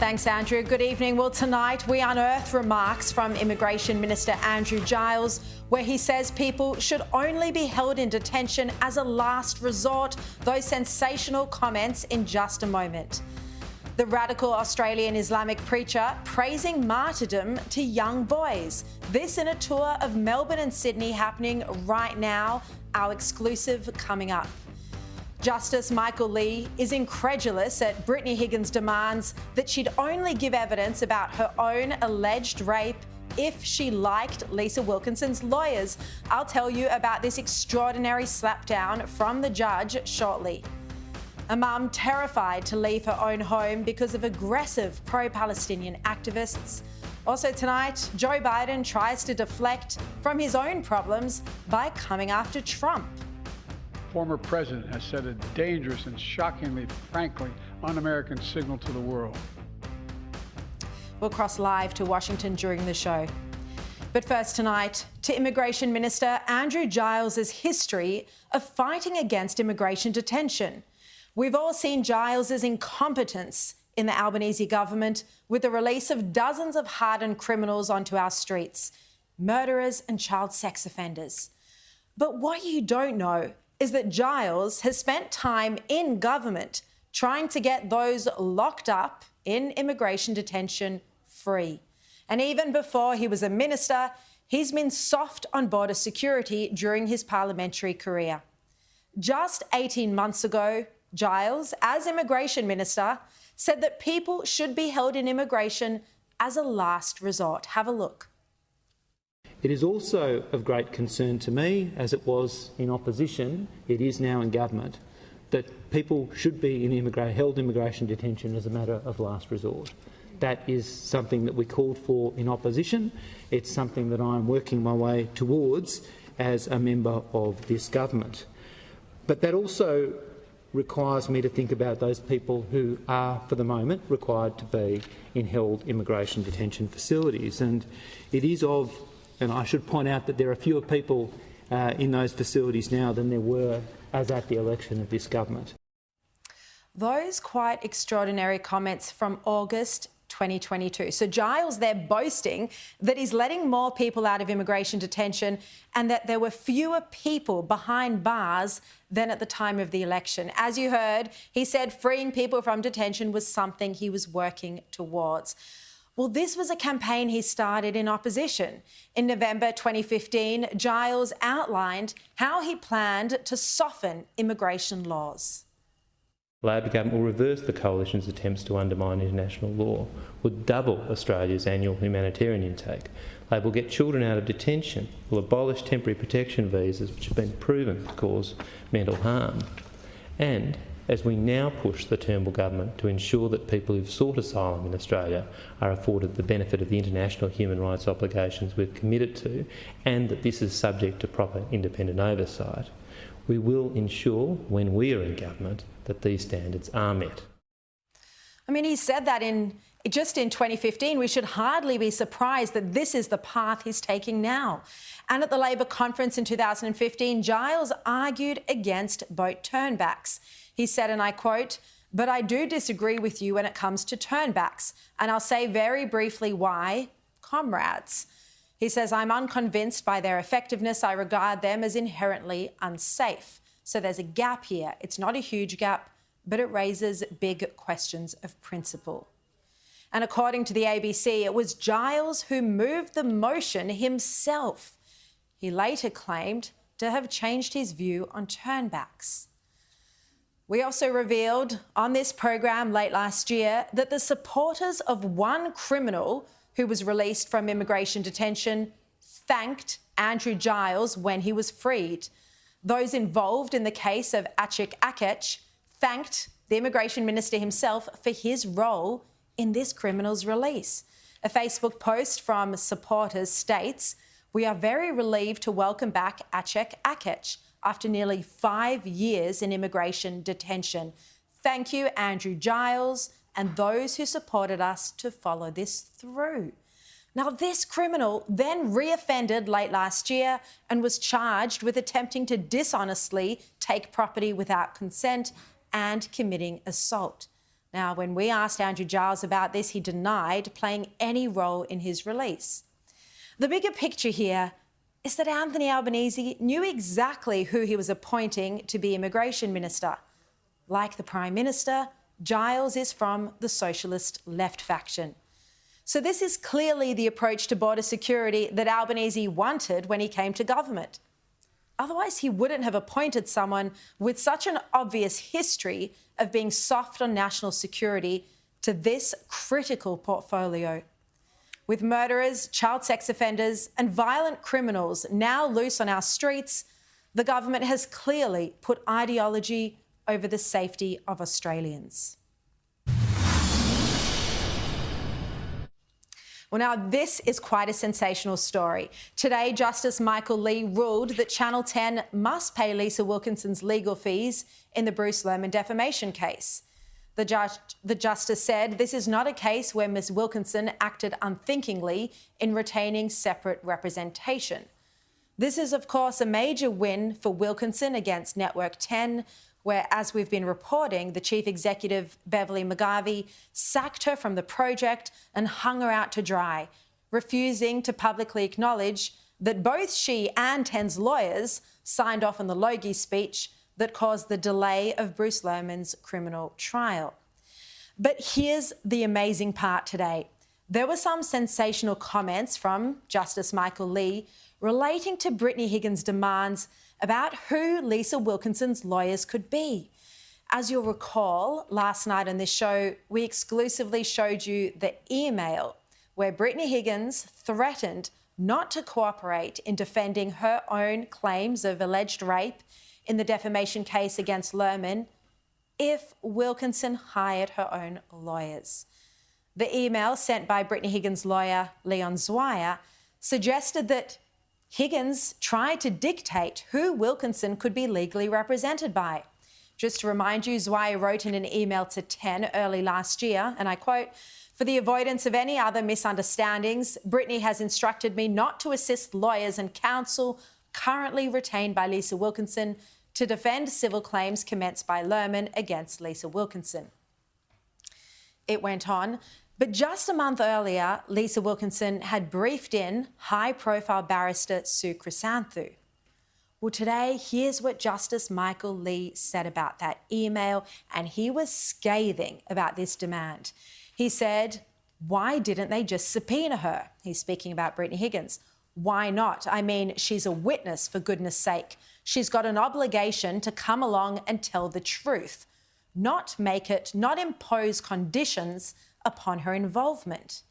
Thanks, Andrew. Good evening. Well, tonight we unearth remarks from Immigration Minister Andrew Giles, where he says people should only be held in detention as a last resort. Those sensational comments in just a moment. The radical Australian Islamic preacher praising martyrdom to young boys. This in a tour of Melbourne and Sydney happening right now. Our exclusive coming up. Justice Michael Lee is incredulous at Brittany Higgins' demands that she'd only give evidence about her own alleged rape if she liked Lisa Wilkinson's lawyers. I'll tell you about this extraordinary slapdown from the judge shortly. A mum terrified to leave her own home because of aggressive pro-Palestinian activists. Also tonight, Joe Biden tries to deflect from his own problems by coming after Trump. Former president has sent a dangerous and shockingly, frankly, un-American signal to the world. We'll cross live to Washington during the show. But first tonight, to Immigration Minister Andrew Giles' history of fighting against immigration detention. We've all seen Giles' incompetence in the Albanese government with the release of dozens of hardened criminals onto our streets, murderers and child sex offenders. But what you don't know is that Giles has spent time in government trying to get those locked up in immigration detention free. And even before he was a minister, he's been soft on border security during his parliamentary career. Just 18 months ago, Giles, as immigration minister, said that people should be held in immigration as a last resort. Have a look. It is also of great concern to me, as it was in opposition, it is now in government, that people should be held in immigration detention as a matter of last resort. That is something that we called for in opposition. It's something that I'm working my way towards as a member of this government. But that also requires me to think about those people who are, for the moment, required to be in held immigration detention facilities. And it is and I should point out that there are fewer people in those facilities now than there were as at the election of this government. Those quite extraordinary comments from August 2022. So Giles, they're boasting that he's letting more people out of immigration detention and that there were fewer people behind bars than at the time of the election. As you heard, he said freeing people from detention was something he was working towards. Well, this was a campaign he started in opposition. In November 2015, Giles outlined how he planned to soften immigration laws. The Labor government will reverse the coalition's attempts to undermine international law, will double Australia's annual humanitarian intake. Labor will get children out of detention, will abolish temporary protection visas, which have been proven to cause mental harm. And as we now push the Turnbull government to ensure that people who've sought asylum in Australia are afforded the benefit of the international human rights obligations we've committed to, and that this is subject to proper independent oversight, we will ensure, when we are in government, that these standards are met. I mean, he said that just in 2015. We should hardly be surprised that this is the path he's taking now. And at the Labor conference in 2015, Giles argued against boat turnbacks. He said, and I quote, "But I do disagree with you when it comes to turnbacks, and I'll say very briefly why, comrades." He says, "I'm unconvinced by their effectiveness. I regard them as inherently unsafe." So there's a gap here. It's not a huge gap, but it raises big questions of principle. And according to the ABC, it was Giles who moved the motion himself. He later claimed to have changed his view on turnbacks. We also revealed on this program late last year that the supporters of one criminal who was released from immigration detention thanked Andrew Giles when he was freed. Those involved in the case of Acik Akech thanked the immigration minister himself for his role in this criminal's release. A Facebook post from supporters states, "We are very relieved to welcome back Acik Akech after nearly 5 years in immigration detention. Thank you, Andrew Giles, and those who supported us to follow this through." Now, this criminal then reoffended late last year and was charged with attempting to dishonestly take property without consent and committing assault. Now, when we asked Andrew Giles about this, he denied playing any role in his release. The bigger picture here is that Anthony Albanese knew exactly who he was appointing to be Immigration Minister. Like the Prime Minister, Giles is from the socialist left faction. So this is clearly the approach to border security that Albanese wanted when he came to government. Otherwise, he wouldn't have appointed someone with such an obvious history of being soft on national security to this critical portfolio. With murderers, child sex offenders and violent criminals now loose on our streets, the government has clearly put ideology over the safety of Australians. Well, now, this is quite a sensational story. Today, Justice Michael Lee ruled that Channel 10 must pay Lisa Wilkinson's legal fees in the Bruce Lehrmann defamation case. The justice said this is not a case where Ms Wilkinson acted unthinkingly in retaining separate representation. This is, of course, a major win for Wilkinson against Network 10, where, as we've been reporting, the chief executive, Beverly McGarvey, sacked her from the project and hung her out to dry, refusing to publicly acknowledge that both she and 10's lawyers signed off on the Logie speech that caused the delay of Bruce Lehrmann's criminal trial. But here's the amazing part today. There were some sensational comments from Justice Michael Lee relating to Brittany Higgins' demands about who Lisa Wilkinson's lawyers could be. As you'll recall, last night on this show, we exclusively showed you the email where Brittany Higgins threatened not to cooperate in defending her own claims of alleged rape in the defamation case against Lehrmann if Wilkinson hired her own lawyers. The email sent by Brittany Higgins' lawyer, Leon Zweier, suggested that Higgins tried to dictate who Wilkinson could be legally represented by. Just to remind you, Zweier wrote in an email to 10 early last year, and I quote, "For the avoidance of any other misunderstandings, Brittany has instructed me not to assist lawyers and counsel currently retained by Lisa Wilkinson to defend civil claims commenced by Lehrmann against Lisa Wilkinson." It went on, but just a month earlier, Lisa Wilkinson had briefed in high-profile barrister Sue Chrysanthu. Well, today, here's what Justice Michael Lee said about that email, and he was scathing about this demand. He said, why didn't they just subpoena her? He's speaking about Brittany Higgins. Why not? I mean, she's a witness, for goodness sake. She's got an obligation to come along and tell the truth, not impose conditions upon her involvement.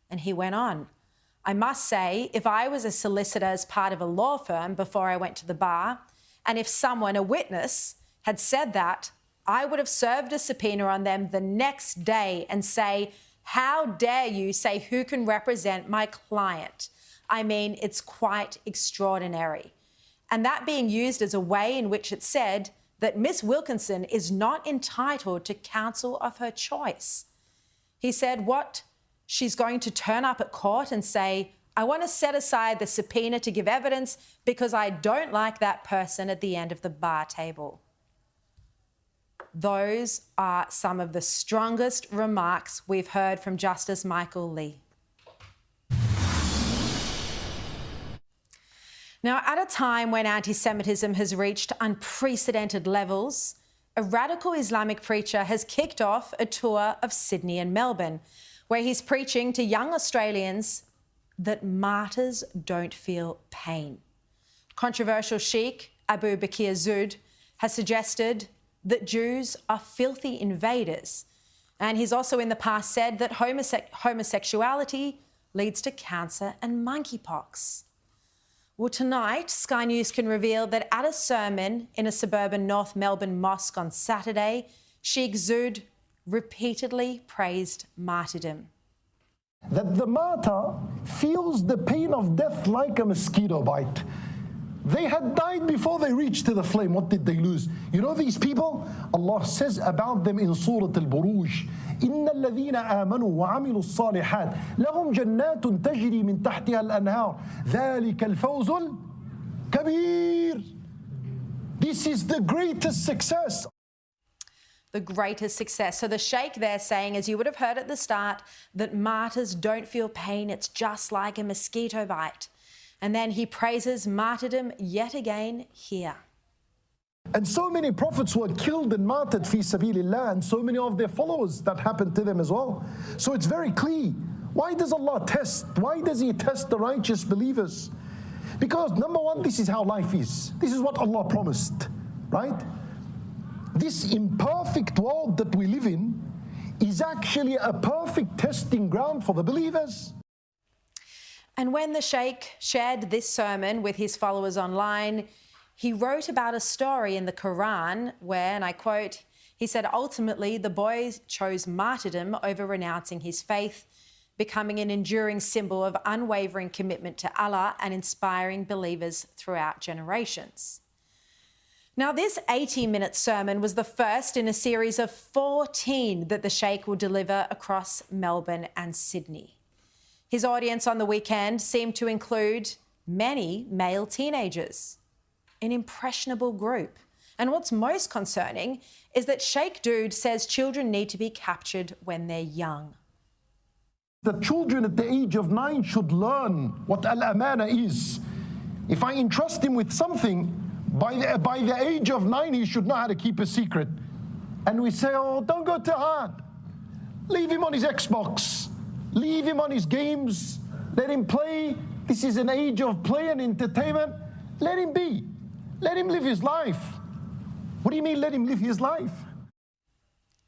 And he went on, I must say, if I was a solicitor as part of a law firm before I went to the bar, and if someone, a witness, had said that, I would have served a subpoena on them the next day and say, how dare you say who can represent my client? I mean, it's quite extraordinary. And that being used as a way in which it said that Miss Wilkinson is not entitled to counsel of her choice. He said, what? She's going to turn up at court and say, I want to set aside the subpoena to give evidence because I don't like that person at the end of the bar table. Those are some of the strongest remarks we've heard from Justice Michael Lee. Now, at a time when anti-Semitism has reached unprecedented levels, a radical Islamic preacher has kicked off a tour of Sydney and Melbourne, where he's preaching to young Australians that martyrs don't feel pain. Controversial Sheikh Abu Bakr Zoud has suggested that Jews are filthy invaders, and he's also in the past said that homosexuality leads to cancer and monkeypox. Well, tonight, Sky News can reveal that at a sermon in a suburban North Melbourne mosque on Saturday, Sheikh Zoud repeatedly praised martyrdom. That the martyr feels the pain of death like a mosquito bite. They had died before they reached to the flame. What did they lose? You know these people? Allah says about them in Surah Al-Buruj, إن الذين آمنوا وعملوا الصالحات لهم جنات تجري من تحتها الأنهار ذلك الفوز الكبير. This is the greatest success. the greatest success. So the Sheikh there saying, as you would have heard at the start, that martyrs don't feel pain. It's just like a mosquito bite. And then he praises martyrdom yet again here. And so many prophets were killed and martyred fi sabilillah, and so many of their followers that happened to them as well. So it's very clear. Why does Allah test? Why does He test the righteous believers? Because number one, this is how life is. This is what Allah promised, right? This imperfect world that we live in is actually a perfect testing ground for the believers. And when the Sheikh shared this sermon with his followers online, he wrote about a story in the Quran where, and I quote, he said, ultimately, the boy chose martyrdom over renouncing his faith, becoming an enduring symbol of unwavering commitment to Allah and inspiring believers throughout generations. Now, this 80-minute sermon was the first in a series of 14 that the Sheikh will deliver across Melbourne and Sydney. His audience on the weekend seemed to include many male teenagers, an impressionable group. And what's most concerning is that Sheikh Dude says children need to be captured when they're young. The children at the age of 9 should learn what al-amana is. If I entrust him with something, by the age of 9, he should know how to keep a secret. And we say, oh, don't go too hard. Leave him on his Xbox. Leave him on his games. Let him play. This is an age of play and entertainment. Let him be. Let him live his life. What do you mean, let him live his life?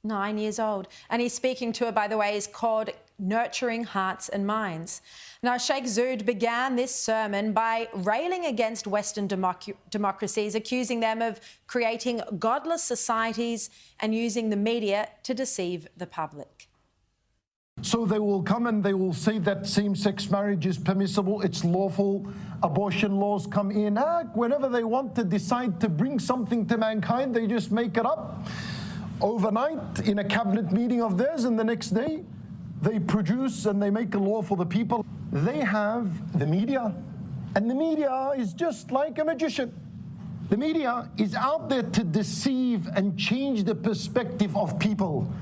9 years old. And he's speaking to her, by the way, is called Nurturing Hearts and Minds. Now, Sheikh Zood began this sermon by railing against Western democracies, accusing them of creating godless societies and using the media to deceive the public. So they will come and they will say that same-sex marriage is permissible, it's lawful, abortion laws come in. Whenever they want to decide to bring something to mankind, they just make it up overnight in a cabinet meeting of theirs, and the next day they produce and they make a law for the people. They have the media, and the media is just like a magician. The media is out there to deceive and change the perspective of people.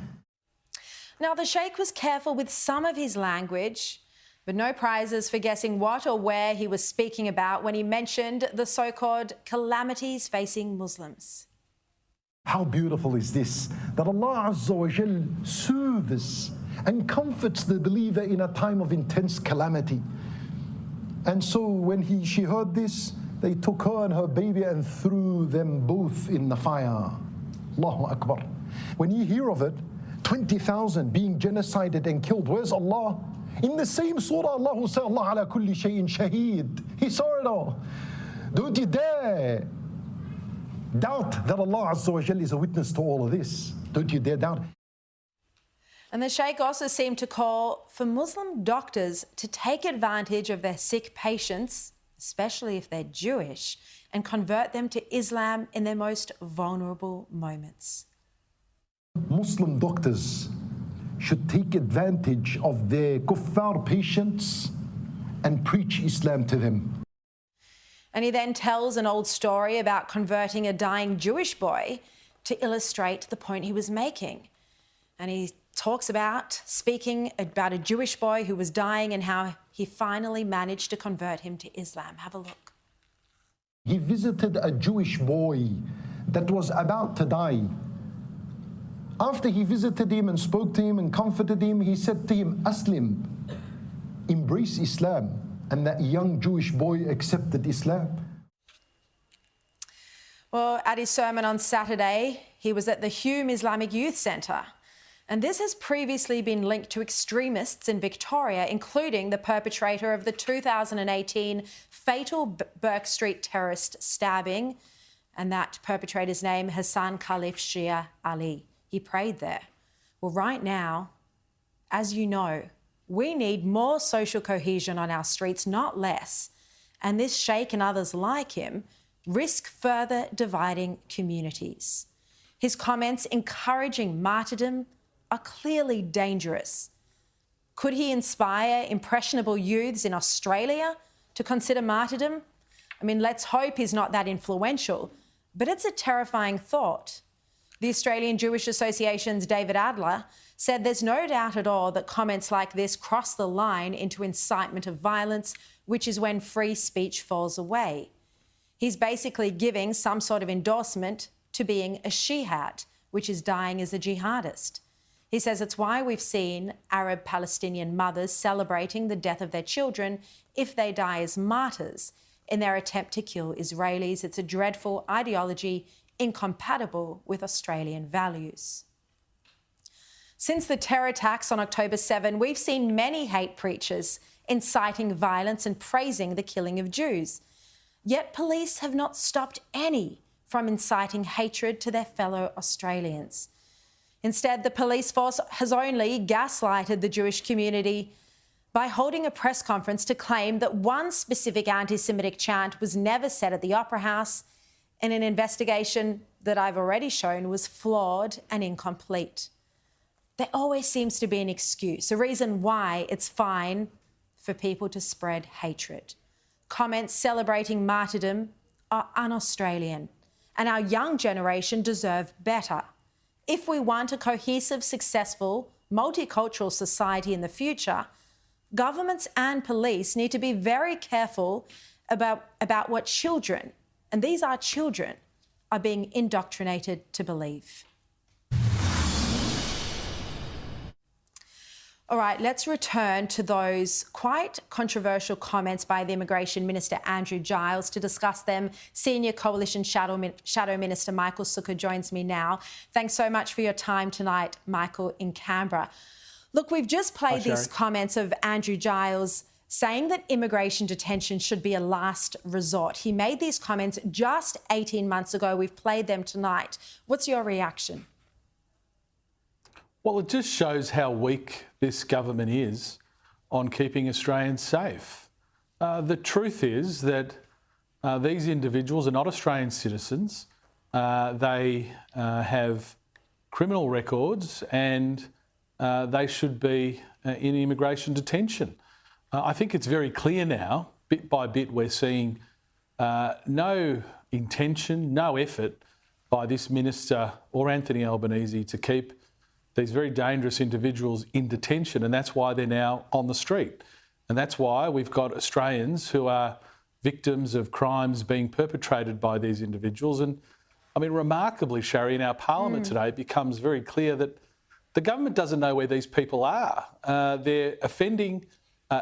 Now, the Sheikh was careful with some of his language, but no prizes for guessing what or where he was speaking about when he mentioned the so-called calamities facing Muslims. How beautiful is this, that Allah Azza wa Jal soothes and comforts the believer in a time of intense calamity. And so when she heard this, they took her and her baby and threw them both in the fire. Allahu Akbar. When you hear of it, 20,000 being genocided and killed, where's Allah? In the same surah, Allah will say, Allah ala kulli shayin shaheed. He saw it all. Don't you dare doubt that Allah Azza wa Jal is a witness to all of this. Don't you dare doubt. And the Sheikh also seemed to call for Muslim doctors to take advantage of their sick patients, especially if they're Jewish, and convert them to Islam in their most vulnerable moments. Muslim doctors should take advantage of their kuffar patients and preach Islam to them. And he then tells an old story about converting a dying Jewish boy to illustrate the point he was making. And he talks about speaking about a Jewish boy who was dying and how he finally managed to convert him to Islam. Have a look. He visited a Jewish boy that was about to die. After he visited him and spoke to him and comforted him, he said to him, Aslim, embrace Islam. And that young Jewish boy accepted Islam. Well, at his sermon on Saturday, he was at the Hume Islamic Youth Centre. And this has previously been linked to extremists in Victoria, including the perpetrator of the 2018 fatal Burke Street terrorist stabbing. And that perpetrator's name, Hassan Khalif Shia Ali. He prayed there. Well, right now, as you know, we need more social cohesion on our streets, not less. And this Sheikh and others like him risk further dividing communities. His comments encouraging martyrdom are clearly dangerous. Could he inspire impressionable youths in Australia to consider martyrdom? I mean, let's hope he's not that influential, but it's a terrifying thought. The Australian Jewish Association's David Adler said there's no doubt at all that comments like this cross the line into incitement of violence, which is when free speech falls away. He's basically giving some sort of endorsement to being a shihad, which is dying as a jihadist. He says it's why we've seen Arab Palestinian mothers celebrating the death of their children if they die as martyrs in their attempt to kill Israelis. It's a dreadful ideology incompatible with Australian values. Since the terror attacks on October 7, we've seen many hate preachers inciting violence and praising the killing of Jews. Yet police have not stopped any from inciting hatred to their fellow Australians. Instead, the police force has only gaslighted the Jewish community by holding a press conference to claim that one specific anti-Semitic chant was never said at the Opera House, and an investigation that I've already shown was flawed and incomplete. There always seems to be an excuse, a reason why it's fine for people to spread hatred. Comments celebrating martyrdom are un-Australian, and our young generation deserve better. If we want a cohesive, successful, multicultural society in the future, governments and police need to be very careful about what children, and these are children, are being indoctrinated to believe. All right, let's return to those quite controversial comments by the Immigration Minister, Andrew Giles. To discuss them, Senior Coalition Shadow Minister Michael Sukkar joins me now. Thanks so much for your time tonight, Michael, in Canberra. Look, we've just played these comments of Andrew Giles saying that immigration detention should be a last resort. He made these comments just 18 months ago. We've played them tonight. What's your reaction? Well, it just shows how weak this government is on keeping Australians safe. The truth is that these individuals are not Australian citizens. They have criminal records and they should be in immigration detention. I think it's very clear now, bit by bit, we're seeing no intention, no effort by this minister or Anthony Albanese to keep these very dangerous individuals in detention, and that's why they're now on the street. And that's why we've got Australians who are victims of crimes being perpetrated by these individuals. And I mean, remarkably, Sharri, in our parliament today, it becomes very clear that the government doesn't know where these people are. They're offending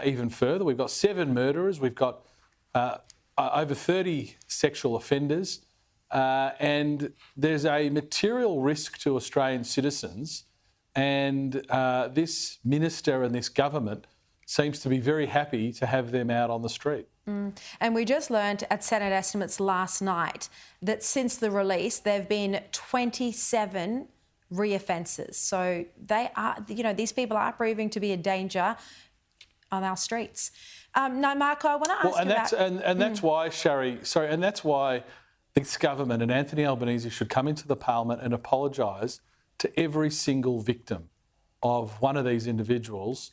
even further. We've got 7 murderers, we've got over 30 sexual offenders, and there's a material risk to Australian citizens. And this minister and this government seems to be very happy to have them out on the street. And we just learned at Senate estimates last night that since the release, there have been 27 reoffences. So they are, these people are proving to be a danger on our streets. Now, Marco, I want to ask you about... And that's why, Sharri, and that's why this government and Anthony Albanese should come into the parliament and apologise to every single victim of one of these individuals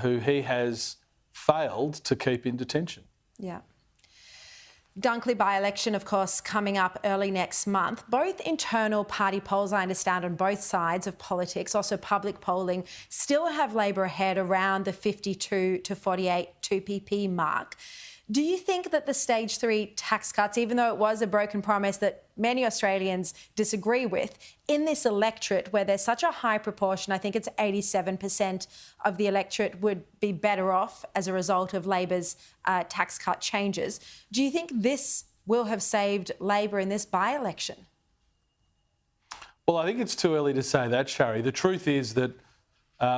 who he has failed to keep in detention. Yeah. Dunkley by-election, of course, coming up early next month. Both internal party polls, I understand, on both sides of politics, also public polling, still have Labor ahead around the 52 to 48 2PP mark. Do you think that the stage 3 tax cuts, even though it was a broken promise that many Australians disagree with, in this electorate where there's such a high proportion, I think it's 87% of the electorate would be better off as a result of Labor's tax cut changes, do you think this will have saved Labor in this by-election? Well, I think it's too early to say that, Sharri. The truth is that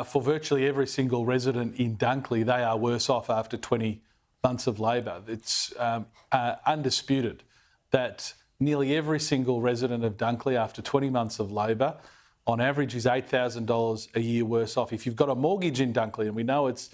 for virtually every single resident in Dunkley, they are worse off after 20 months of Labor. It's undisputed that nearly every single resident of Dunkley after 20 months of Labor, on average, is $8,000 a year worse off. If you've got a mortgage in Dunkley, and we know it's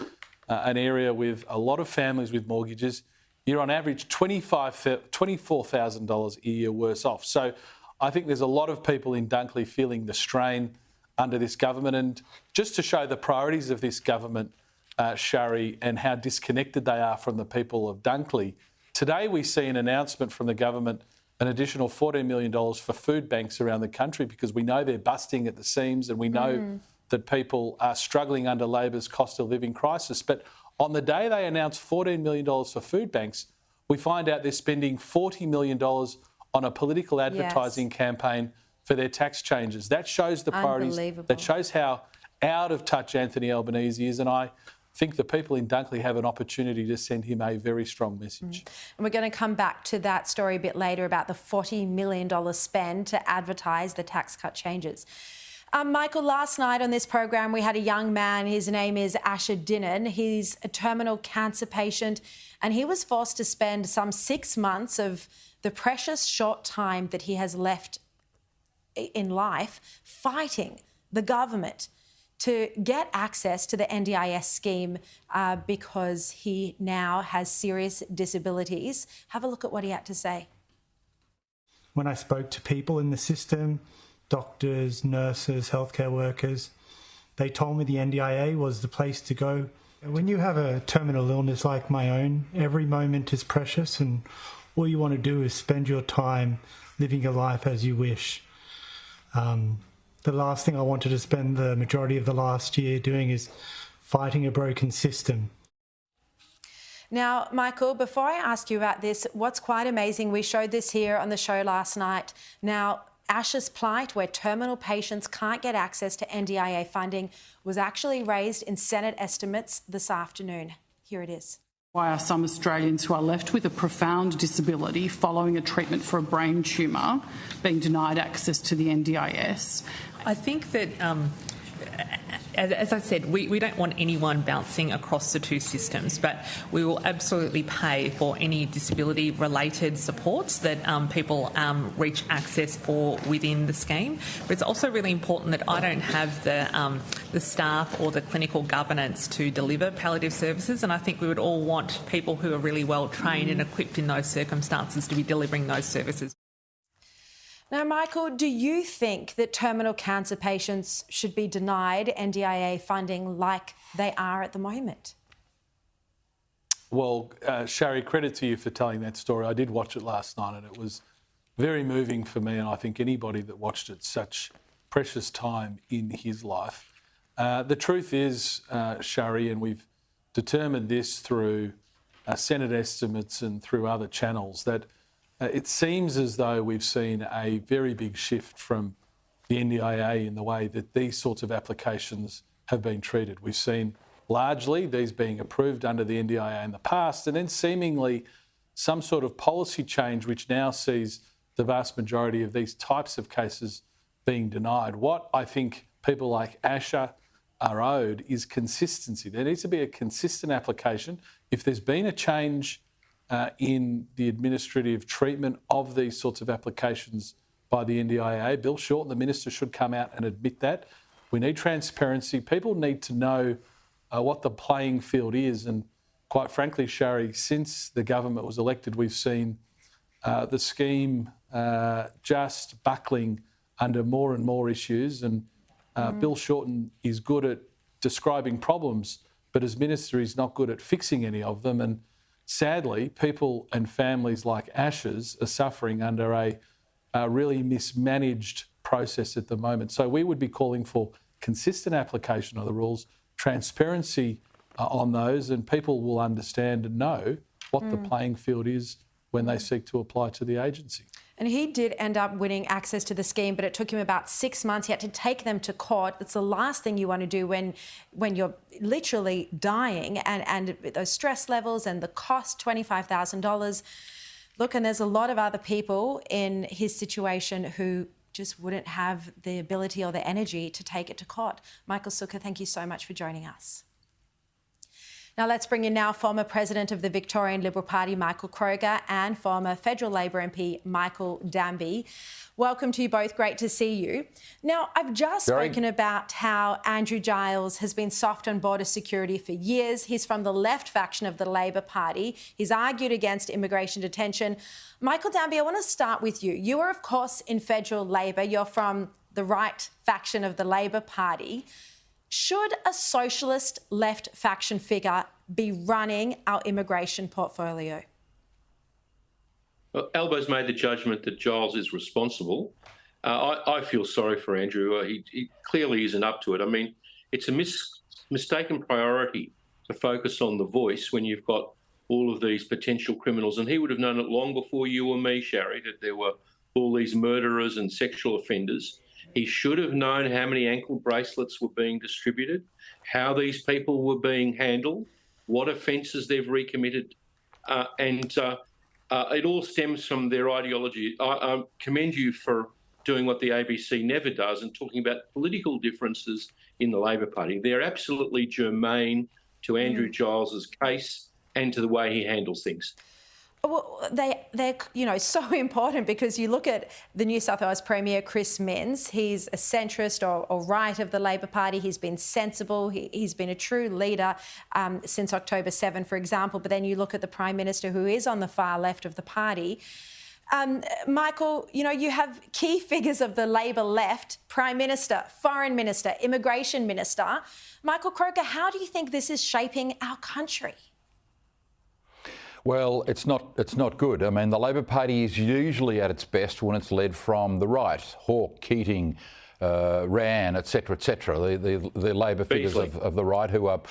an area with a lot of families with mortgages, you're on average $24,000 a year worse off. So I think there's a lot of people in Dunkley feeling the strain under this government. And just to show the priorities of this government, Sharri, and how disconnected they are from the people of Dunkley, today we see an announcement from the government an additional $14 million for food banks around the country because we know they're busting at the seams and we know that people are struggling under Labor's cost of living crisis. But on the day they announced $14 million for food banks, we find out they're spending $40 million on a political advertising campaign for their tax changes. That shows the priorities. That shows how out of touch Anthony Albanese is, and I think the people in Dunkley have an opportunity to send him a very strong message. And we're going to come back to that story a bit later about the $40 million spend to advertise the tax cut changes. Michael, last night on this program, we had a young man. His name is Asher Dinnan. He's a terminal cancer patient, and he was forced to spend some 6 months of the precious short time that he has left in life fighting the government to get access to the NDIS scheme because he now has serious disabilities. Have a look at what he had to say. When I spoke to people in the system, doctors, nurses, healthcare workers, they told me the NDIA was the place to go. When you have a terminal illness like my own, every moment is precious and all you want to do is spend your time living your life as you wish. The last thing I wanted to spend the majority of the last year doing is fighting a broken system. Now, Michael, before I ask you about this, what's quite amazing, we showed this here on the show last night. Now, Asher's plight, where terminal patients can't get access to NDIA funding, was actually raised in Senate estimates this afternoon. Here it is. Why are some Australians who are left with a profound disability following a treatment for a brain tumour being denied access to the NDIS? I think that, as I said, we don't want anyone bouncing across the two systems, but we will absolutely pay for any disability-related supports that people reach access for within the scheme. But it's also really important that I don't have the staff or the clinical governance to deliver palliative services, and I think we would all want people who are really well trained and equipped in those circumstances to be delivering those services. Now, Michael, do you think that terminal cancer patients should be denied NDIA funding like they are at the moment? Well, Sharri, credit to you for telling that story. I did watch it last night and it was very moving for me, and I think anybody that watched it, such precious time in his life. The truth is, Sharri, and we've determined this through Senate estimates and through other channels, that it seems as though we've seen a very big shift from the NDIA in the way that these sorts of applications have been treated. We've seen largely these being approved under the NDIA in the past, and then seemingly some sort of policy change which now sees the vast majority of these types of cases being denied. What I think people like Asher are owed is consistency. There needs to be a consistent application. If there's been a change in the administrative treatment of these sorts of applications by the NDIA, Bill Shorten, the minister, should come out and admit that. We need transparency. People need to know what the playing field is. And quite frankly, Sharri, since the government was elected, we've seen the scheme just buckling under more and more issues. And Bill Shorten is good at describing problems, but as minister, he's not good at fixing any of them. And sadly, people and families like Asher's are suffering under a really mismanaged process at the moment. So we would be calling for consistent application of the rules, transparency on those, and people will understand and know what the playing field is when they seek to apply to the agency. And he did end up winning access to the scheme, but it took him about 6 months. He had to take them to court. It's the last thing you want to do when you're literally dying, and those stress levels and the cost, $25,000. Look, and there's a lot of other people in his situation who just wouldn't have the ability or the energy to take it to court. Michael Sukkar, thank you so much for joining us. Now let's bring in now former President of the Victorian Liberal Party, Michael Kroger, and former Federal Labor MP, Michael Danby. Welcome to you both. Great to see you. Now, I've just spoken about how Andrew Giles has been soft on border security for years. He's from the left faction of the Labor Party. He's argued against immigration detention. Michael Danby, I want to start with you. You are, of course, in Federal Labor. You're from the right faction of the Labor Party. Should a socialist left faction figure be running our immigration portfolio? Albo's made the judgment that Giles is responsible. I feel sorry for Andrew. He clearly isn't up to it. I mean, it's a mistaken priority to focus on the voice when you've got all of these potential criminals. And he would have known it long before you or me, Sharri, that there were all these murderers and sexual offenders. He should have known how many ankle bracelets were being distributed, how these people were being handled, what offences they've recommitted. It all stems from their ideology. I commend you for doing what the ABC never does and talking about political differences in the Labor Party. They're absolutely germane to Andrew Giles's case and to the way he handles things. Well, they're so important, because you look at the New South Wales Premier, Chris Minns. He's a centrist or right of the Labor Party. He's been sensible. He's been a true leader since October 7, for example. But then you look at the Prime Minister, who is on the far left of the party. Michael, you have key figures of the Labor left: Prime Minister, Foreign Minister, Immigration Minister. Michael Croker, how do you think this is shaping our country? Well, it's not good. I mean, the Labor Party is usually at its best when it's led from the right. Hawke, Keating, Rann, etc., etc. The Labor figures of the right who are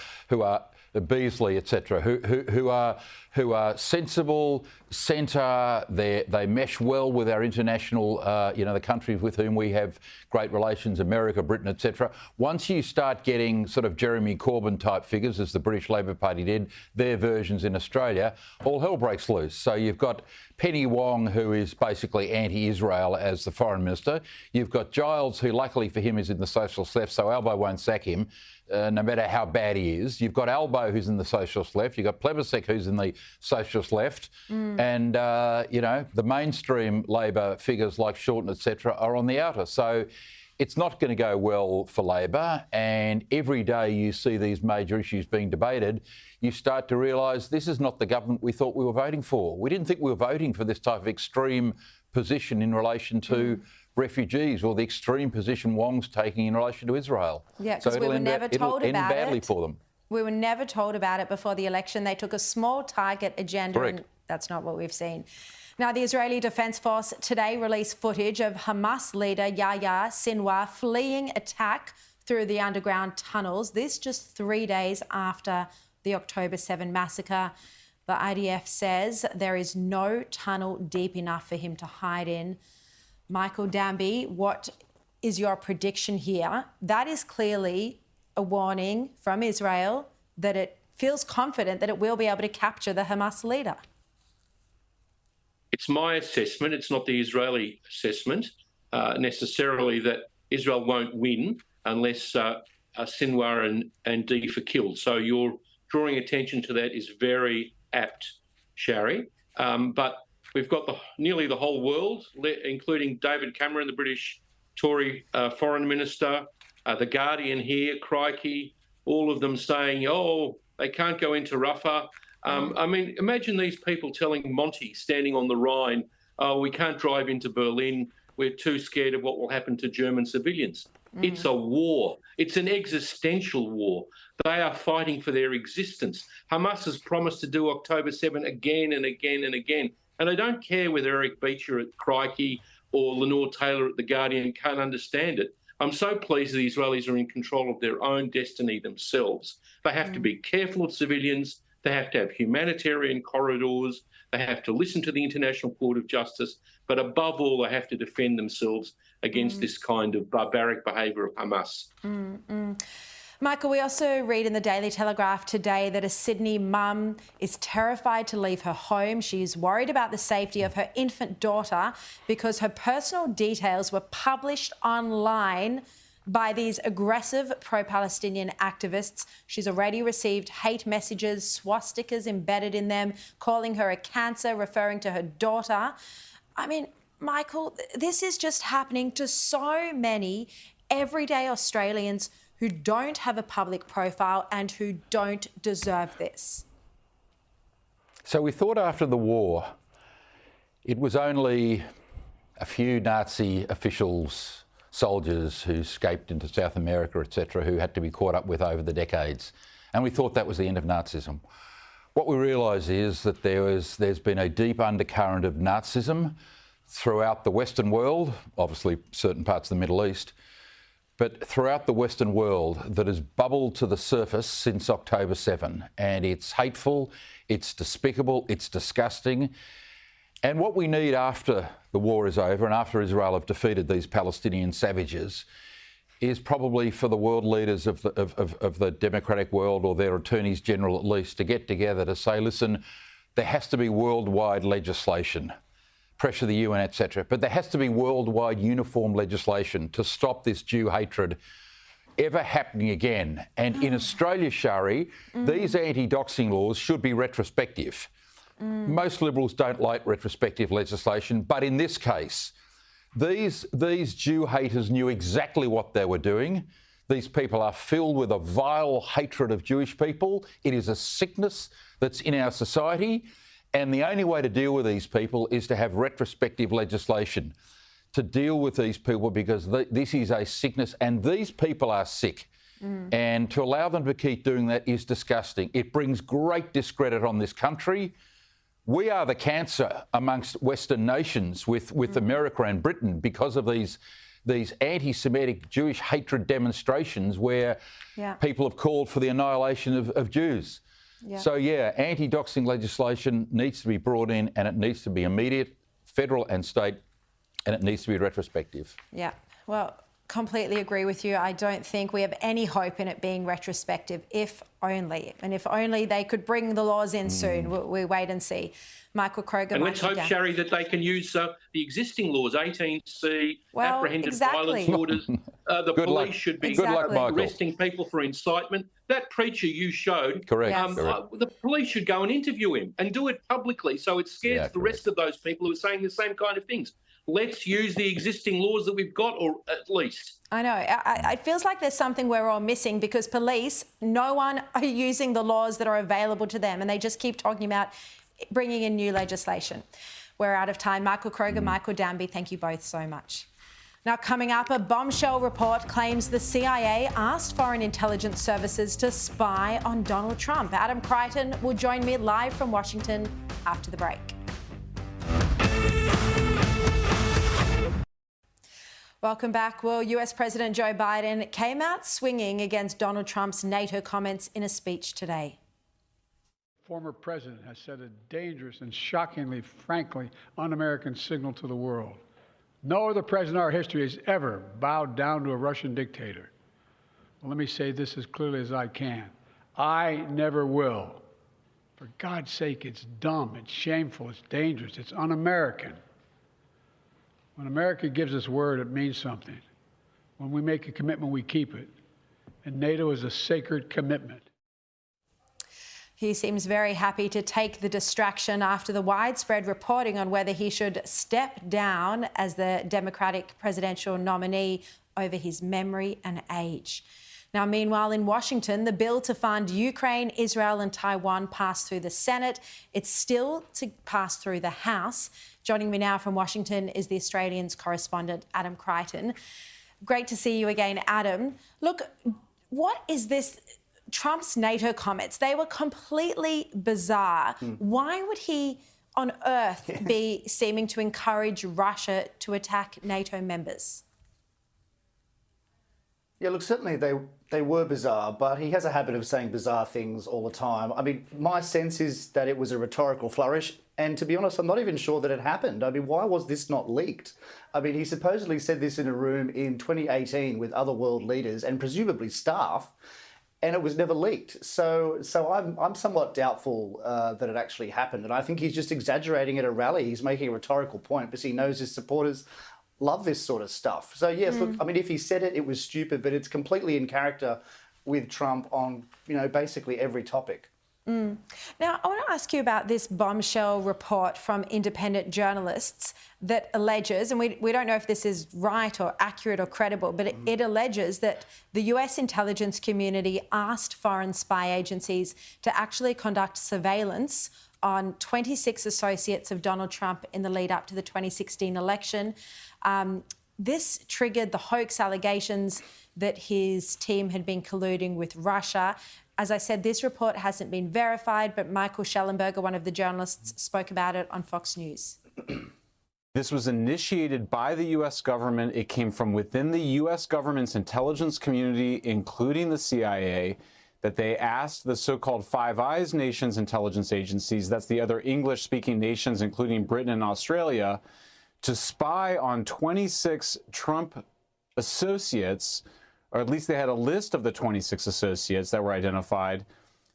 Beazley, etc., who are sensible, centre. They mesh well with our international, the countries with whom we have great relations, America, Britain, etc. Once you start getting sort of Jeremy Corbyn type figures, as the British Labor Party did, their versions in Australia, all hell breaks loose. So you've got Penny Wong, who is basically anti-Israel as the Foreign Minister. You've got Giles, who luckily for him is in the Socialist left, so Albo won't sack him, no matter how bad he is. You've got Albo, who's in the Socialist left. You've got Plebiscite, who's in the Socialist left. And, the mainstream Labor figures like Shorten, etc., are on the outer. So it's not going to go well for Labor. And every day you see these major issues being debated, you start to realise this is not the government we thought we were voting for. We didn't think we were voting for this type of extreme position in relation to refugees, or the extreme position Wong's taking in relation to Israel. Yeah, because we were never told about it. It'll end badly for them. We were never told about it before the election. They took a small target agenda. Correct. And that's not what we've seen. Now, the Israeli Defence Force today released footage of Hamas leader Yahya Sinwar fleeing attack through the underground tunnels. This just 3 days after the October 7 massacre. The IDF says there is no tunnel deep enough for him to hide in. Michael Danby, what is your prediction here? That is clearly a warning from Israel that it feels confident that it will be able to capture the Hamas leader. It's my assessment, it's not the Israeli assessment, necessarily, that Israel won't win unless Sinwar and Deef are killed. So your drawing attention to that is very apt, Sharri. But we've got nearly the whole world, including David Cameron, the British Tory Foreign Minister, The Guardian here, crikey, all of them saying, they can't go into Rafah. I mean, imagine these people telling Monty, standing on the Rhine, we can't drive into Berlin, we're too scared of what will happen to German civilians. It's a war. It's an existential war. They are fighting for their existence. Hamas has promised to do October 7 again and again and again. And I don't care whether Eric Beecher at Crikey or Lenore Taylor at The Guardian can't understand it. I'm so pleased the Israelis are in control of their own destiny themselves. They have to be careful of civilians. They have to have humanitarian corridors. They have to listen to the International Court of Justice. But above all, they have to defend themselves against this kind of barbaric behaviour of Hamas. Michael, we also read in the Daily Telegraph today that a Sydney mum is terrified to leave her home. She's worried about the safety of her infant daughter because her personal details were published online by these aggressive pro-Palestinian activists. She's already received hate messages, swastikas embedded in them, calling her a cancer, referring to her daughter. I mean, Michael, this is just happening to so many everyday Australians who don't have a public profile and who don't deserve this. So we thought after the war it was only a few Nazi officials, soldiers who escaped into South America, etc., who had to be caught up with over the decades. And we thought that was the end of Nazism. What we realise is that there's been a deep undercurrent of Nazism throughout the Western world, obviously certain parts of the Middle East, but throughout the Western world that has bubbled to the surface since October 7. And it's hateful, it's despicable, it's disgusting. And what we need after the war is over and after Israel have defeated these Palestinian savages is probably for the world leaders of the democratic world, or their attorneys general at least, to get together to say, listen, there has to be worldwide legislation, pressure the UN, etc. But there has to be worldwide uniform legislation to stop this Jew hatred ever happening again. And in Australia, Sharri, these anti-doxing laws should be retrospective. Most Liberals don't like retrospective legislation, but in this case, these Jew haters knew exactly what they were doing. These people are filled with a vile hatred of Jewish people. It is a sickness that's in our society. And the only way to deal with these people is to have retrospective legislation to deal with these people, because this is a sickness and these people are sick. And to allow them to keep doing that is disgusting. It brings great discredit on this country. We are the cancer amongst Western nations with America and Britain because of these anti-Semitic Jewish hatred demonstrations where people have called for the annihilation of Jews. So, anti-doxing legislation needs to be brought in, and it needs to be immediate, federal and state, and it needs to be retrospective. Yeah, well, completely agree with you. I don't think we have any hope in it being retrospective, if only. And if only they could bring the laws in soon. We wait and see. Michael Kroger. And let's hope, Sharri, that they can use the existing laws, 18C, apprehended violence orders. The police should be arresting people for incitement. That preacher you showed, the police should go and interview him and do it publicly, so it scares the rest of those people who are saying the same kind of things. Let's use the existing laws that we've got, or at least. I know. It feels like there's something we're all missing, because police, no one are using the laws that are available to them, and they just keep talking about bringing in new legislation. We're out of time. Michael Kroger, Michael Danby, thank you both so much. Now, coming up, a bombshell report claims the CIA asked foreign intelligence services to spy on Donald Trump. Adam Crichton will join me live from Washington after the break. Welcome back. Well, US President Joe Biden came out swinging against Donald Trump's NATO comments in a speech today. Former president has sent a dangerous and shockingly, frankly, un-American signal to the world. No other president in our history has ever bowed down to a Russian dictator. Well, let me say this as clearly as I can. I never will. For God's sake, it's dumb, it's shameful, it's dangerous, it's un-American. When America gives us word, it means something. When we make a commitment, we keep it. And NATO is a sacred commitment. He seems very happy to take the distraction after the widespread reporting on whether he should step down as the Democratic presidential nominee over his memory and age. Now, meanwhile, in Washington, the bill to fund Ukraine, Israel and Taiwan passed through the Senate. It's still to pass through the House. Joining me now from Washington is the Australian's correspondent, Adam Crichton. Great to see you again, Adam. Look, what is this? Trump's NATO comments, they were completely bizarre. Why would he on earth be seeming to encourage Russia to attack NATO members? Yeah, look, certainly they were bizarre, but he has a habit of saying bizarre things all the time. I mean, my sense is that it was a rhetorical flourish, and to be honest, I'm not even sure that it happened. I mean, why was this not leaked? I mean, he supposedly said this in a room in 2018 with other world leaders and presumably staff, and it was never leaked. So I'm somewhat doubtful that it actually happened, and I think he's just exaggerating at a rally. He's making a rhetorical point because he knows his supporters love this sort of stuff. So yes, look, I mean, if he said it, it was stupid, but it's completely in character with Trump on, basically every topic. Now, I want to ask you about this bombshell report from independent journalists that alleges, and we don't know if this is right or accurate or credible, but it alleges that the US intelligence community asked foreign spy agencies to actually conduct surveillance on 26 associates of Donald Trump in the lead up to the 2016 election. This triggered the hoax allegations that his team had been colluding with Russia. As I said, this report hasn't been verified, but Michael Schellenberger, one of the journalists, spoke about it on Fox News. This was initiated by the U.S. government. It came from within the U.S. government's intelligence community, including the CIA, that they asked the so-called Five Eyes nations intelligence agencies, that's the other English-speaking nations, including Britain and Australia, to spy on 26 Trump associates, or at least they had a list of the 26 associates that were identified.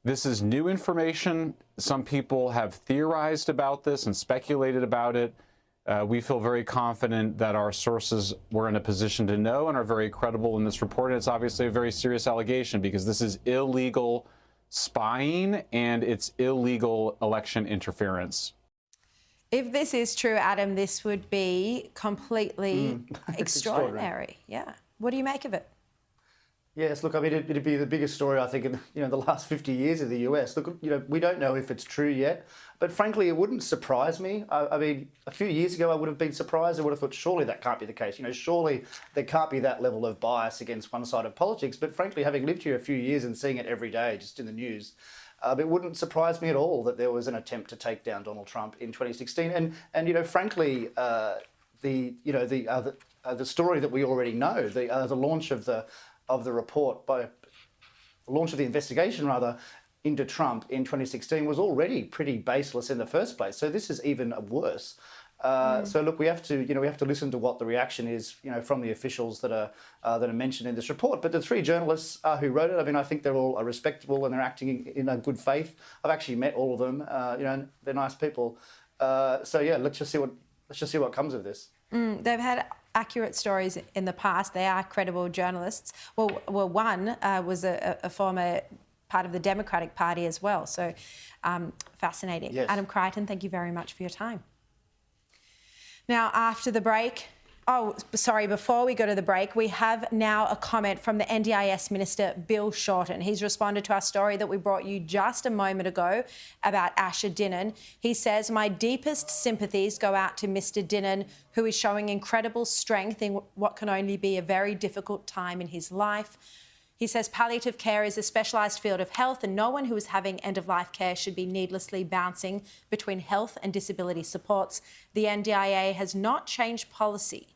This is new information. Some people have theorized about this and speculated about it. We feel very confident that our sources were in a position to know and are very credible in this report. And it's obviously a very serious allegation because this is illegal spying and it's illegal election interference. If this is true, Adam, this would be completely extraordinary. Yeah. What do you make of it? Yes, look, I mean, it'd be the biggest story, I think, in the last 50 years of the US. Look, we don't know if it's true yet, but frankly, it wouldn't surprise me. I mean, a few years ago, I would have been surprised. I would have thought, surely that can't be the case. Surely there can't be that level of bias against one side of politics. But frankly, having lived here a few years and seeing it every day, just in the news, it wouldn't surprise me at all that there was an attempt to take down Donald Trump in 2016. And frankly, the story that we already know, the launch of the report, by the launch of the investigation rather, into Trump in 2016 was already pretty baseless in the first place. So this is even worse. So look, we have to listen to what the reaction is, from the officials that are mentioned in this report. But the three journalists who wrote it, I mean, I think they're all respectable and they're acting in a good faith. I've actually met all of them. And they're nice people. So yeah, let's just see what comes of this. They've had accurate stories in the past. They are credible journalists. Well, one was a former part of the Democratic Party as well. So fascinating. Yes. Adam Crichton, thank you very much for your time. Now, after the break, before we go to the break, we have now a comment from the NDIS Minister, Bill Shorten. He's responded to our story that we brought you just a moment ago about Asher Dinnan. He says, "My deepest sympathies go out to Mr. Dinnan, who is showing incredible strength in what can only be a very difficult time in his life." He says palliative care is a specialised field of health and no one who is having end-of-life care should be needlessly bouncing between health and disability supports. The NDIA has not changed policy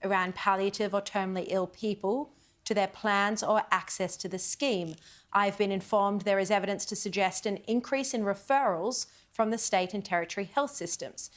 around palliative or terminally ill people to their plans or access to the scheme. I've been informed there is evidence to suggest an increase in referrals from the state and territory health systems.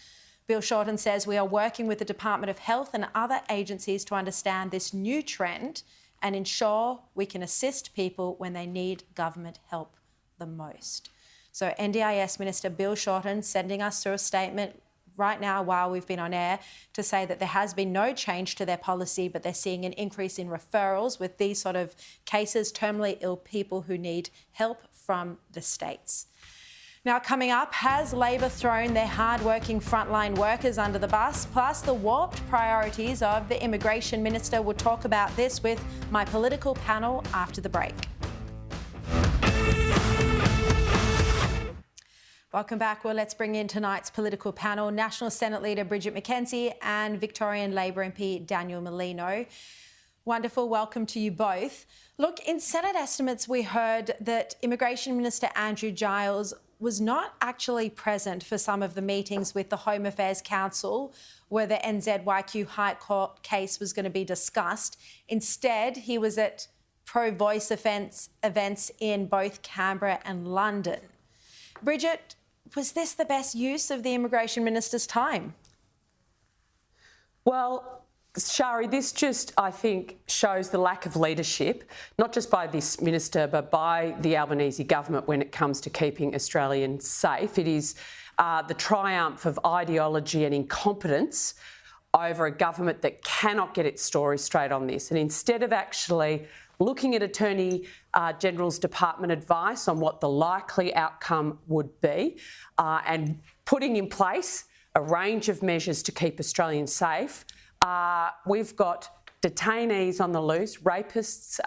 Bill Shorten says we are working with the Department of Health and other agencies to understand this new trend and ensure we can assist people when they need government help the most. So NDIS Minister Bill Shorten sending us through a statement right now while we've been on air to say that there has been no change to their policy, but they're seeing an increase in referrals with these sort of cases, terminally ill people who need help from the states. Now, coming up, has Labor thrown their hard-working frontline workers under the bus? Plus, the warped priorities of the Immigration Minister. We'll talk about this with my political panel after the break. Welcome back. Well, let's bring in tonight's political panel. National Senate Leader Bridget McKenzie and Victorian Labor MP Daniel Molino. Wonderful. Welcome to you both. Look, in Senate estimates, we heard that Immigration Minister Andrew Giles was not actually present for some of the meetings with the Home Affairs Council where the NZYQ High Court case was going to be discussed. Instead, he was at pro-voice events in both Canberra and London. Bridget, was this the best use of the Immigration Minister's time? Well, Sharri, this just, I think, shows the lack of leadership, not just by this minister, but by the Albanese government when it comes to keeping Australians safe. It is the triumph of ideology and incompetence over a government that cannot get its story straight on this. And instead of actually looking at Attorney General's Department advice on what the likely outcome would be and putting in place a range of measures to keep Australians safe, we've got detainees on the loose, rapists,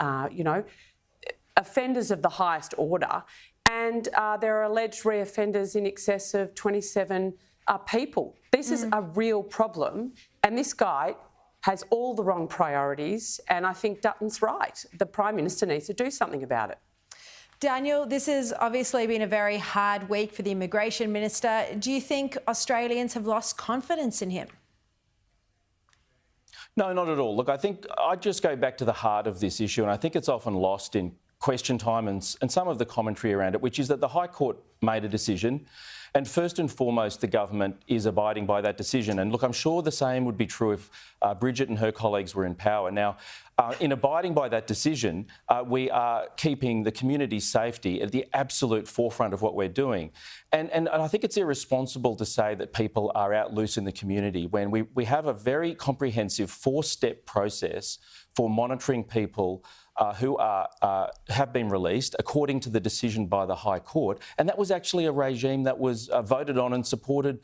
offenders of the highest order, and there are alleged reoffenders in excess of 27 people. This is a real problem, and this guy has all the wrong priorities, and I think Dutton's right. The Prime Minister needs to do something about it. Daniel, this has obviously been a very hard week for the Immigration Minister. Do you think Australians have lost confidence in him? No, not at all. Look, I think I'd just go back to the heart of this issue, and I think it's often lost in question time and some of the commentary around it, which is that the High Court made a decision, and first and foremost, the government is abiding by that decision. And look, I'm sure the same would be true if Bridget and her colleagues were in power. Now, in abiding by that decision, we are keeping the community's safety at the absolute forefront of what we're doing. And I think it's irresponsible to say that people are out loose in the community when we have a very comprehensive 4-step process for monitoring people who have been released according to the decision by the High Court. And that was actually a regime that was voted on and supported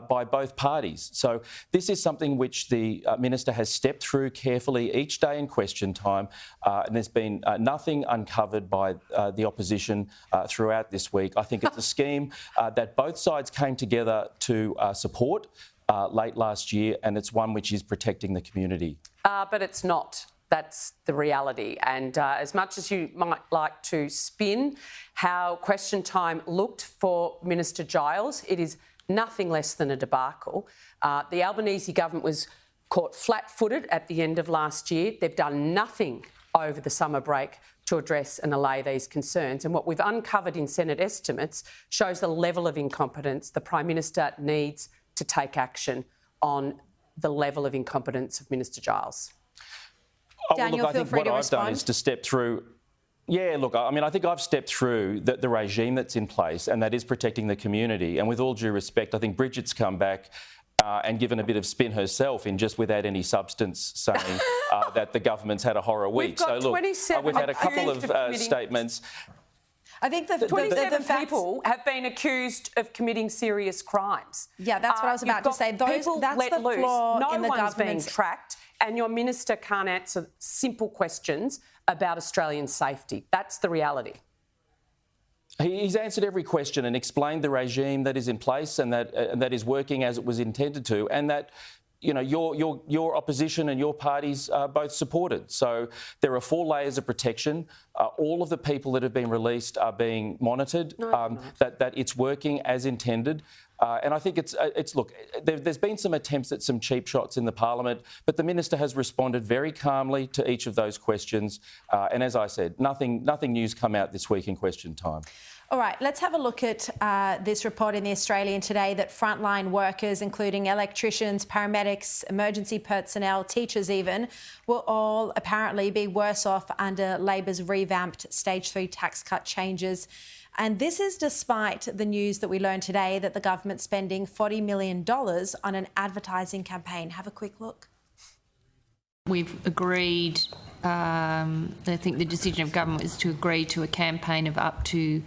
by both parties. So this is something which the Minister has stepped through carefully each day in question time. And there's been nothing uncovered by the opposition throughout this week. I think it's a scheme that both sides came together to support late last year, and it's one which is protecting the community. But it's not. That's the reality. And as much as you might like to spin how question time looked for Minister Giles, it is nothing less than a debacle. The Albanese government was caught flat-footed at the end of last year. They've done nothing over the summer break to address and allay these concerns. And what we've uncovered in Senate estimates shows the level of incompetence. The Prime Minister needs to take action on the level of incompetence of Minister Giles. Daniel, look, I think what I've done is to step through. Yeah, look, I mean, I think I've stepped through the regime that's in place, and that is protecting the community. And with all due respect, I think Bridget's come back and given a bit of spin herself in just without any substance, saying that the government's had a horror week. So look, we've had a couple of statements. I think the 27 people have been accused of committing serious crimes. Yeah, that's what I was about to say. That's the flaw in the government's being government's tracked, and your minister can't answer simple questions about Australian safety. That's the reality. He's answered every question and explained the regime that is in place and that is working as it was intended to, and that your opposition and your parties both supported. So there are 4 layers of protection. All of the people that have been released are being monitored. That it's working as intended. And I think look, there's been some attempts at some cheap shots in the Parliament, but the Minister has responded very calmly to each of those questions. And as I said, nothing new's come out this week in question time. All right, let's have a look at this report in The Australian today that frontline workers, including electricians, paramedics, emergency personnel, teachers even, will all apparently be worse off under Labor's revamped Stage 3 tax cut changes. And this is despite the news that we learned today that the government's spending $40 million on an advertising campaign. Have a quick look. We've agreed, I think the decision of government is to agree to a campaign of up to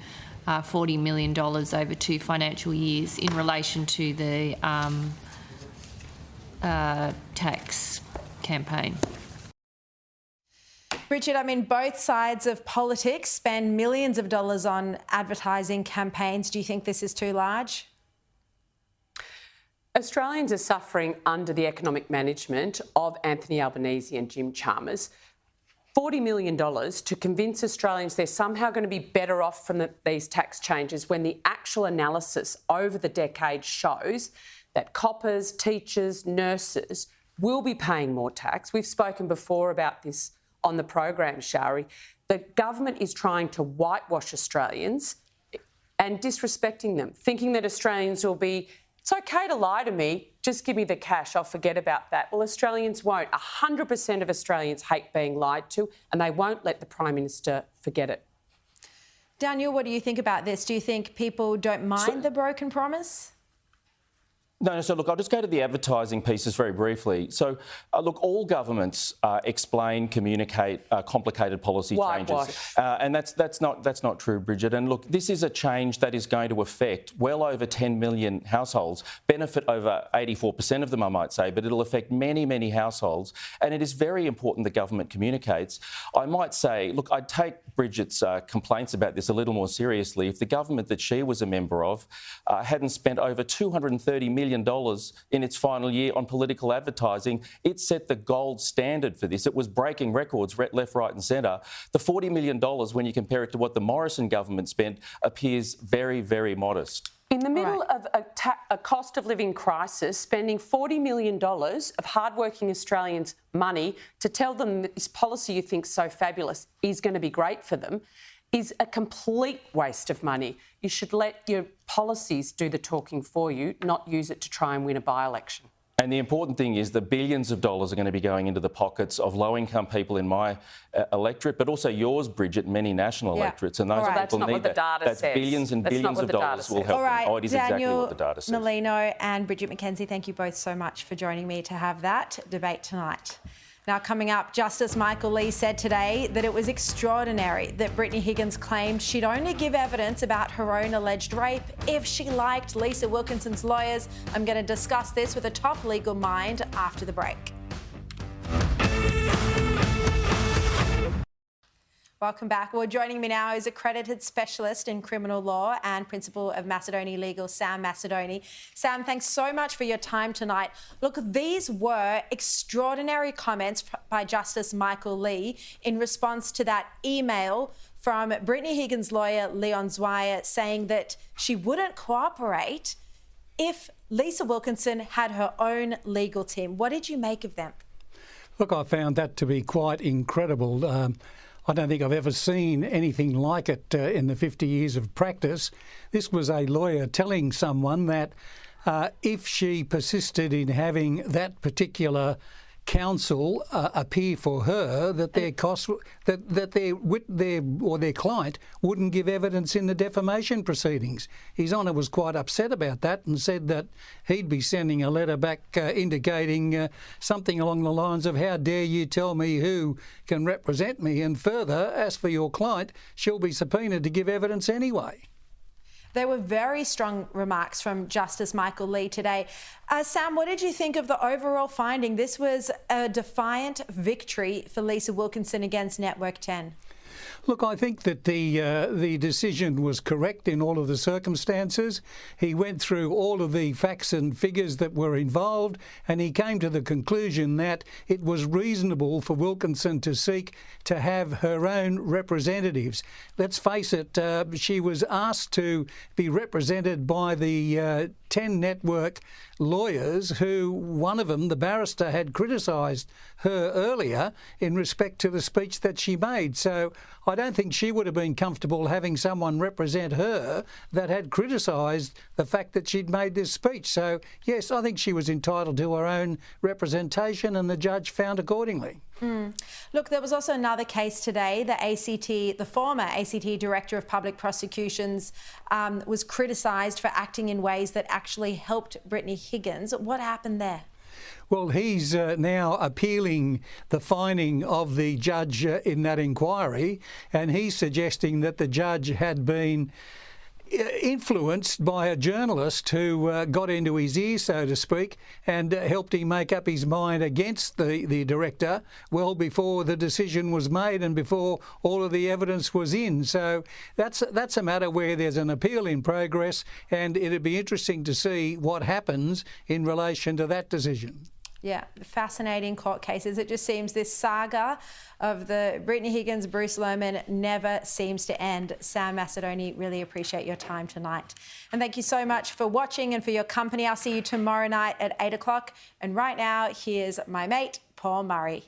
$40 million over 2 financial years in relation to the tax campaign. Bridget, I mean, both sides of politics spend millions of dollars on advertising campaigns. Do you think this is too large? Australians are suffering under the economic management of Anthony Albanese and Jim Chalmers. $40 million to convince Australians they're somehow going to be better off from these tax changes when the actual analysis over the decade shows that coppers, teachers, nurses will be paying more tax. We've spoken before about this on the program, Sharri. The government is trying to whitewash Australians and disrespecting them, thinking that Australians will be, it's okay to lie to me, just give me the cash, I'll forget about that. Well, Australians won't. 100% of Australians hate being lied to, and they won't let the Prime Minister forget it. Daniel, what do you think about this? Do you think people don't mind the broken promise? No, so look, I'll just go to the advertising pieces very briefly. So, look, all governments explain, communicate complicated policy changes, and that's not true, Bridget. And look, this is a change that is going to affect well over 10 million households, benefit over 84% of them, I might say, but it'll affect many, many households. And it is very important the government communicates. I might say, look, I'd take Bridget's complaints about this a little more seriously if the government that she was a member of hadn't spent over $230 million million in its final year on political advertising. It set the gold standard for this. It was breaking records left, right and centre. The $40 million, when you compare it to what the Morrison government spent, appears very, very modest. In the middle of a cost of living crisis, spending $40 million of hardworking Australians' money to tell them that this policy you think is so fabulous is going to be great for them is a complete waste of money. You should let your policies do the talking for you, not use it to try and win a by-election. And the important thing is that billions of dollars are going to be going into the pockets of low-income people in my electorate, but also yours, Bridget, many national electorates. And those people need that. That's billions and billions of dollars will help them. Oh, it is exactly what the data says. Merlino and Bridget McKenzie, thank you both so much for joining me to have that debate tonight. Now, coming up, Justice Michael Lee said today that it was extraordinary that Brittany Higgins claimed she'd only give evidence about her own alleged rape if she liked Lisa Wilkinson's lawyers. I'm going to discuss this with a top legal mind after the break. Welcome back. Well, joining me now is accredited specialist in criminal law and principal of Macedoni Legal, Sam Macedoni. Sam, thanks so much for your time tonight. Look, these were extraordinary comments by Justice Michael Lee in response to that email from Brittany Higgins' lawyer, Leon Zweier, saying that she wouldn't cooperate if Lisa Wilkinson had her own legal team. What did you make of them? Look, I found that to be quite incredible. I don't think I've ever seen anything like it in the 50 years of practice. This was a lawyer telling someone that if she persisted in having that particular counsel appear for her, that their costs, that their client wouldn't give evidence in the defamation proceedings. His Honour was quite upset about that and said that he'd be sending a letter back indicating something along the lines of, how dare you tell me who can represent me, and further, as for your client, she'll be subpoenaed to give evidence anyway. There were very strong remarks from Justice Michael Lee today. Sam, what did you think of the overall finding? This was a defiant victory for Lisa Wilkinson against Network 10. Look, I think that the decision was correct in all of the circumstances. He went through all of the facts and figures that were involved, and he came to the conclusion that it was reasonable for Wilkinson to seek to have her own representatives. Let's face it, she was asked to be represented by the 10 network lawyers who, one of them, the barrister, had criticised her earlier in respect to the speech that she made. So I don't think she would have been comfortable having someone represent her that had criticised the fact that she'd made this speech. So, yes, I think she was entitled to her own representation, and the judge found accordingly. Look, there was also another case today. The former ACT Director of Public Prosecutions was criticised for acting in ways that actually helped Brittany Higgins. What happened there? Well, he's now appealing the finding of the judge in that inquiry, and he's suggesting that the judge had been influenced by a journalist who got into his ear, so to speak, and helped him make up his mind against the director well before the decision was made and before all of the evidence was in. So that's a matter where there's an appeal in progress, and it'd be interesting to see what happens in relation to that decision. Yeah, fascinating court cases. It just seems this saga of the Brittany Higgins, Bruce Lehrmann never seems to end. Sam Macedoni, really appreciate your time tonight. And thank you so much for watching and for your company. I'll see you tomorrow night at 8 o'clock. And right now, here's my mate, Paul Murray.